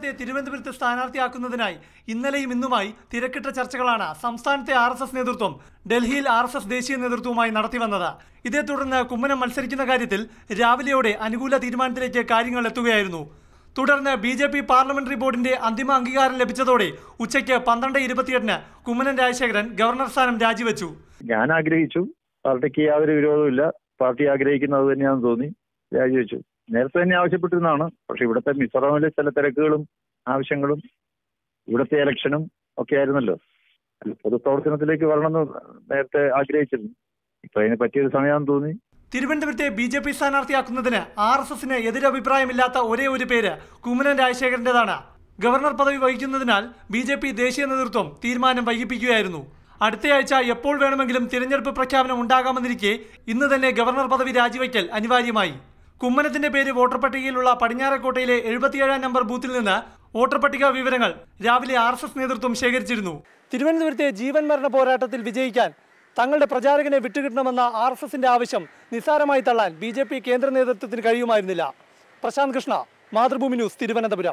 സ്ഥാനത്തെ തിരുവനന്തപുരത്ത് സ്ഥാനാർത്ഥിയാക്കുന്നതിനായി ഇന്നലെയും ഇന്നുമായി തിരക്കിട്ട ചർച്ചകളാണ് സംസ്ഥാനത്തെ RSS നേതൃത്വം ഡൽഹിയിൽ RSS ദേശീയ നേതൃത്വവുമായി നടത്തിവന്നത്. ഇതേ തുടർന്ന് കുമ്മനം മത്സരിക്കുന്ന കാര്യത്തിൽ രാവിലെയോടെ അനുകൂല തീരുമാനത്തിലേക്ക് കാര്യങ്ങൾ എത്തുകയായിരുന്നു. തുടർന്ന് BJP പാർലമെന്ററി ബോർഡിന്റെ അന്തിമ അംഗീകാരം ലഭിച്ചതോടെ ഉച്ചയ്ക്ക് 12:28 കുമ്മനം രാജശേഖരൻ ഗവർണർ സ്ഥാനം രാജിവെച്ചു. ഞാൻ ആഗ്രഹിച്ചു, പാർട്ടിക്ക് യാതൊരു വിരോധമില്ല, പാർട്ടി ആഗ്രഹിക്കുന്നത് തന്നെയാണെന്ന് തോന്നി, രാജിവെച്ചു. നേരത്തെ തന്നെ ആവശ്യപ്പെട്ടിരുന്നതാണ്. പക്ഷെ ഇവിടുത്തെ മിസോറാമിലെ ചില തിരക്കുകളും ആവശ്യങ്ങളും ഇവിടുത്തെ ഇലക്ഷനും ഒക്കെ ആയിരുന്നല്ലോ. പൊതുപ്രവർത്തനത്തിലേക്ക് വരണമെന്ന് നേരത്തെ ആഗ്രഹിച്ചിരുന്നു. ഇപ്പൊ അതിന് പറ്റിയൊരു സമയമാണെന്ന് തോന്നി. തിരുവനന്തപുരത്തെ BJP സ്ഥാനാർത്ഥിയാക്കുന്നതിന് RSSന് എതിരഭിപ്രായമില്ലാത്ത ഒരേ ഒരു പേര് കുമ്മനം രാജശേഖരന്റേതാണ്. ഗവർണർ പദവി വഹിക്കുന്നതിനാൽ BJP ദേശീയ നേതൃത്വം തീരുമാനം വൈകിപ്പിക്കുകയായിരുന്നു. അടുത്തയാഴ്ച എപ്പോൾ വേണമെങ്കിലും തിരഞ്ഞെടുപ്പ് പ്രഖ്യാപനം ഉണ്ടാകാമെന്നിരിക്കെ ഇന്ന് തന്നെ ഗവർണർ പദവി രാജിവെക്കൽ അനിവാര്യമായി. കുമ്മനത്തിന്റെ പേര് വോട്ടർ പട്ടികയിലുള്ള പടിഞ്ഞാറക്കോട്ടയിലെ 77-ാം നമ്പർ ബൂത്തിൽ നിന്ന് വോട്ടർ പട്ടിക വിവരങ്ങൾ രാവിലെ RSS നേതൃത്വം ശേഖരിച്ചിരുന്നു. തിരുവനന്തപുരത്തെ ജീവൻ മരണ പോരാട്ടത്തിൽ വിജയിക്കാൻ തങ്ങളുടെ പ്രചാരകനെ വിട്ടുകിട്ടണമെന്ന RSSന്റെ ആവശ്യം നിസ്സാരമായി തള്ളാൻ BJP കേന്ദ്ര നേതൃത്വത്തിന് കഴിയുമായിരുന്നില്ല. പ്രശാന്ത് കൃഷ്ണ, മാതൃഭൂമി ന്യൂസ്, തിരുവനന്തപുരം.